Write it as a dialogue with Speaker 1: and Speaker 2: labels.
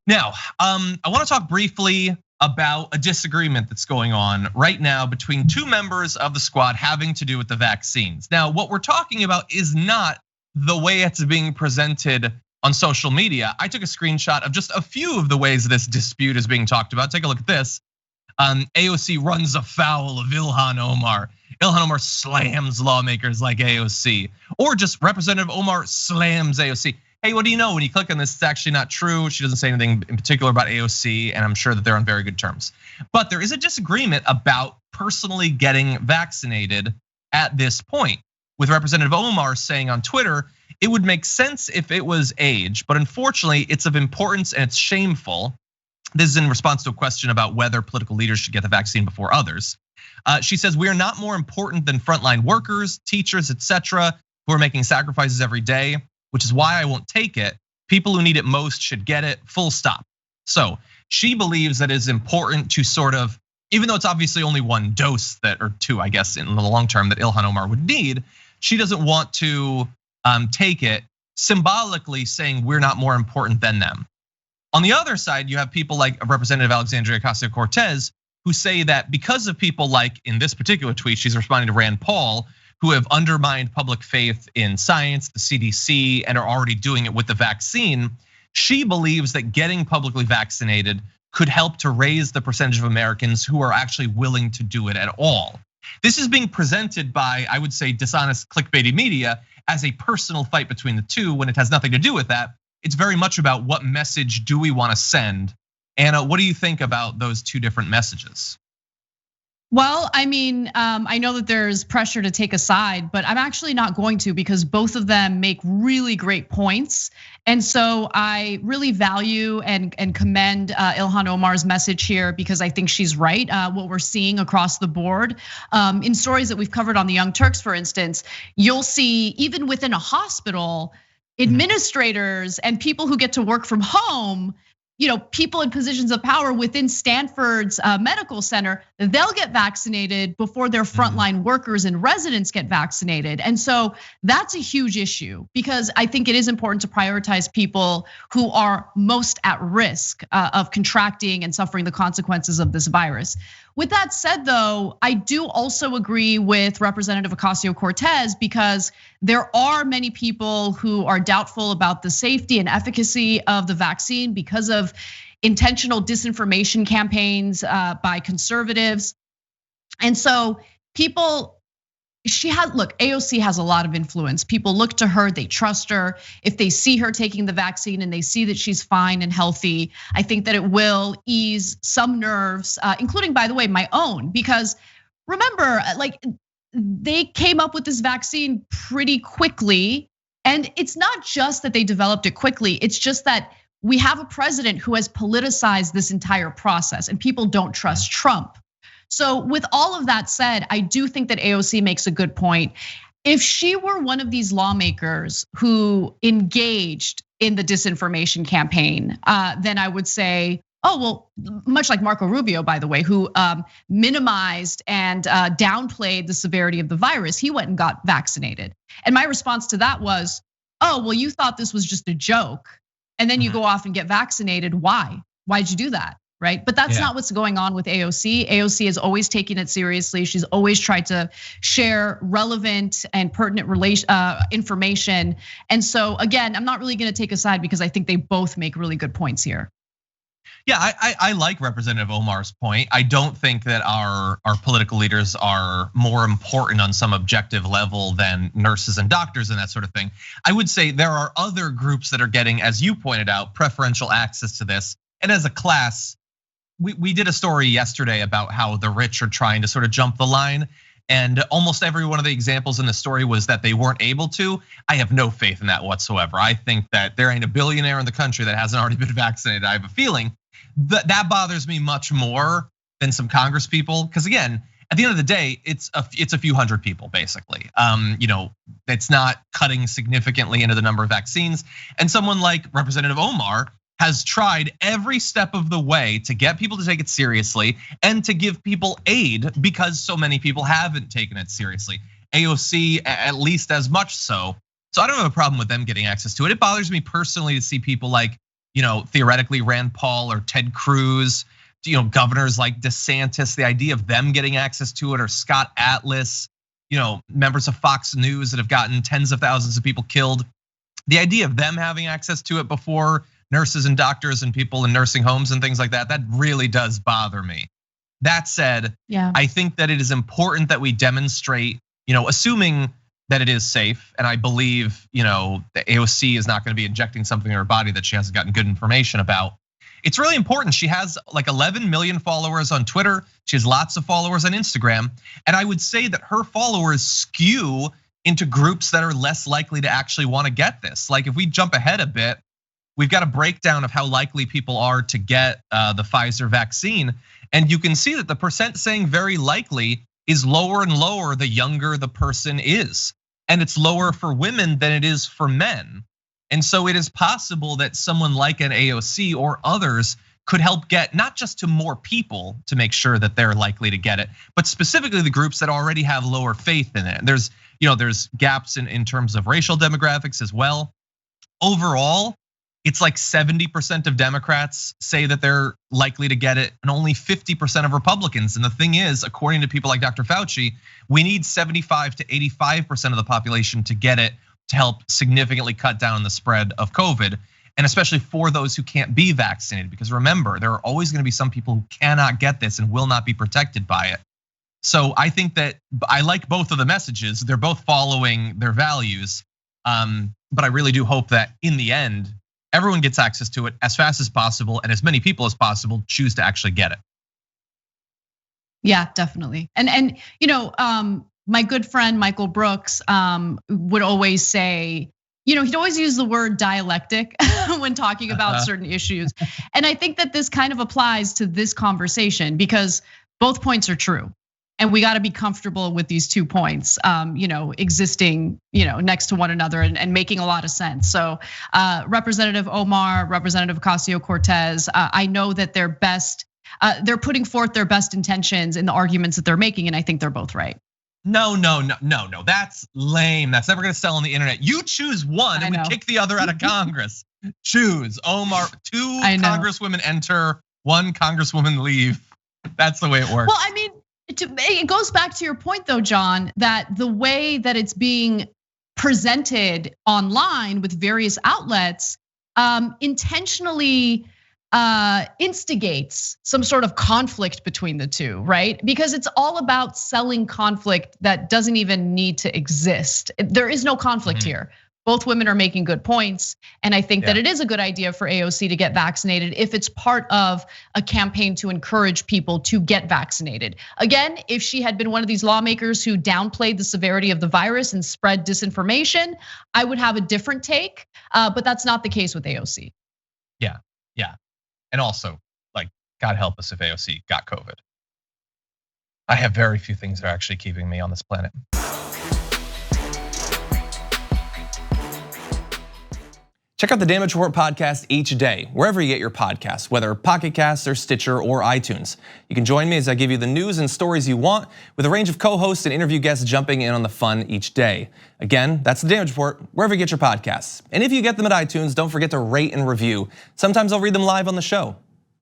Speaker 1: Now, I want to talk briefly about a disagreement that's going on right now between two members of the squad having to do with the vaccines. Now, what we're talking about is not the way it's being presented on social media. I took a screenshot of just a few of the ways this dispute is being talked about. Take a look at this. AOC runs afoul of Ilhan Omar. Ilhan Omar slams lawmakers like AOC, or just Representative Omar slams AOC. Hey, what do you know? When you click on this, it's actually not true. She doesn't say anything in particular about AOC, and I'm sure that they're on very good terms. But there is a disagreement about personally getting vaccinated at this point, with Representative Omar saying on Twitter, it would make sense if it was age, but unfortunately it's of importance and it's shameful. This is in response to a question about whether political leaders should get the vaccine before others. She says, we are not more important than frontline workers, teachers, etc., who are making sacrifices every day, which is why I won't take it. People who need it most should get it, full stop. So she believes that it's important to sort of, even though it's obviously only one dose that, or two, I guess, in the long term that Ilhan Omar would need, she doesn't want to take it, symbolically saying we're not more important than them. On the other side, you have people like Representative Alexandria Ocasio-Cortez who say that because of people like, in this particular tweet, she's responding to Rand Paul, who have undermined public faith in science, the CDC, and are already doing it with the vaccine. She believes that getting publicly vaccinated could help to raise the percentage of Americans who are actually willing to do it at all. This is being presented by, I would say, dishonest clickbaity media as a personal fight between the two when it has nothing to do with that. It's very much about what message do we want to send. Anna, what do you think about those two different messages?
Speaker 2: Well, I mean, I know that there's pressure to take a side, but I'm actually not going to because both of them make really great points. And so I really value and commend Ilhan Omar's message here because I think she's right. What we're seeing across the board in stories that we've covered on the Young Turks, for instance, you'll see even within a hospital, administrators and people who get to work from home, people in positions of power within Stanford's medical center, they'll get vaccinated before their frontline workers and residents get vaccinated. And so that's a huge issue because I think it is important to prioritize people who are most at risk of contracting and suffering the consequences of this virus. With that said, though, I do also agree with Representative Ocasio-Cortez because there are many people who are doubtful about the safety and efficacy of the vaccine because of intentional disinformation campaigns by conservatives. And so AOC has a lot of influence. People look to her, they trust her. If they see her taking the vaccine and they see that she's fine and healthy, I think that it will ease some nerves, including, by the way, my own. Because remember, they came up with this vaccine pretty quickly. And it's not just that they developed it quickly, it's just that we have a president who has politicized this entire process and people don't trust Trump. So with all of that said, I do think that AOC makes a good point. If she were one of these lawmakers who engaged in the disinformation campaign, then I would say, oh, well, much like Marco Rubio, by the way, who minimized and downplayed the severity of the virus, he went and got vaccinated. And my response to that was, oh, well, you thought this was just a joke. And then you go off and get vaccinated. Why? Why'd you do that? Right? But that's not what's going on with AOC. AOC is always taking it seriously. She's always tried to share relevant and pertinent information. And so again, I'm not really gonna take a side because I think they both make really good points here.
Speaker 1: Yeah, I like Representative Omar's point. I don't think that our political leaders are more important on some objective level than nurses and doctors and that sort of thing. I would say there are other groups that are getting, as you pointed out, preferential access to this. And as a class, we did a story yesterday about how the rich are trying to sort of jump the line. And almost every one of the examples in the story was that they weren't able to. I have no faith in that whatsoever. I think that there ain't a billionaire in the country that hasn't already been vaccinated. I have a feeling that bothers me much more than some Congress people. Because again, at the end of the day, it's a few hundred people basically. It's not cutting significantly into the number of vaccines. And someone like Representative Omar has tried every step of the way to get people to take it seriously and to give people aid because so many people haven't taken it seriously. AOC, at least as much so. So I don't have a problem with them getting access to it. It bothers me personally to see people like, theoretically Rand Paul or Ted Cruz, governors like DeSantis, the idea of them getting access to it, or Scott Atlas, members of Fox News that have gotten tens of thousands of people killed. The idea of them having access to it before nurses and doctors and people in nursing homes and things like that, that really does bother me. That said, I think that it is important that we demonstrate, assuming that it is safe, and I believe, the AOC is not going to be injecting something in her body that she hasn't gotten good information about. It's really important. She has like 11 million followers on Twitter. She has lots of followers on Instagram. And I would say that her followers skew into groups that are less likely to actually want to get this. Like if we jump ahead a bit, we've got a breakdown of how likely people are to get the Pfizer vaccine. And you can see that the percent saying very likely is lower and lower the younger the person is. And it's lower for women than it is for men. And so it is possible that someone like an AOC or others could help get not just to more people to make sure that they're likely to get it, but specifically the groups that already have lower faith in it. There's gaps in terms of racial demographics as well. Overall, it's like 70% of Democrats say that they're likely to get it, and only 50% of Republicans. And the thing is, according to people like Dr. Fauci, we need 75 to 85% of the population to get it to help significantly cut down the spread of COVID, and especially for those who can't be vaccinated. Because remember, there are always going to be some people who cannot get this and will not be protected by it. So I think that I like both of the messages. They're both following their values, but I really do hope that in the end, everyone gets access to it as fast as possible, and as many people as possible choose to actually get it.
Speaker 2: Yeah, definitely. And my good friend Michael Brooks would always say, he'd always use the word dialectic when talking about certain issues. And I think that this kind of applies to this conversation because both points are true. And we got to be comfortable with these 2 points, existing, next to one another and making a lot of sense. So Representative Omar, Representative Ocasio-Cortez, I know that they're putting forth their best intentions in the arguments that they're making, and I think they're both right.
Speaker 1: No, that's lame. That's never gonna sell on the internet. You choose one and we kick the other out of Congress. Choose Omar, 2 congresswomen enter, 1 congresswoman leave. That's the way it works.
Speaker 2: Well, I mean, it goes back to your point though, John, that the way that it's being presented online with various outlets intentionally instigates some sort of conflict between the two, right? Because it's all about selling conflict that doesn't even need to exist. There is no conflict here. Both women are making good points. And I think that it is a good idea for AOC to get vaccinated if it's part of a campaign to encourage people to get vaccinated. Again, if she had been one of these lawmakers who downplayed the severity of the virus and spread disinformation, I would have a different take, but that's not the case with AOC.
Speaker 1: Yeah. And also, like, God help us if AOC got COVID. I have very few things that are actually keeping me on this planet. Check out the Damage Report podcast each day, wherever you get your podcasts, whether Pocket Casts or Stitcher or iTunes. You can join me as I give you the news and stories you want, with a range of co-hosts and interview guests jumping in on the fun each day. Again, that's the Damage Report, wherever you get your podcasts. And if you get them at iTunes, don't forget to rate and review. Sometimes I'll read them live on the show.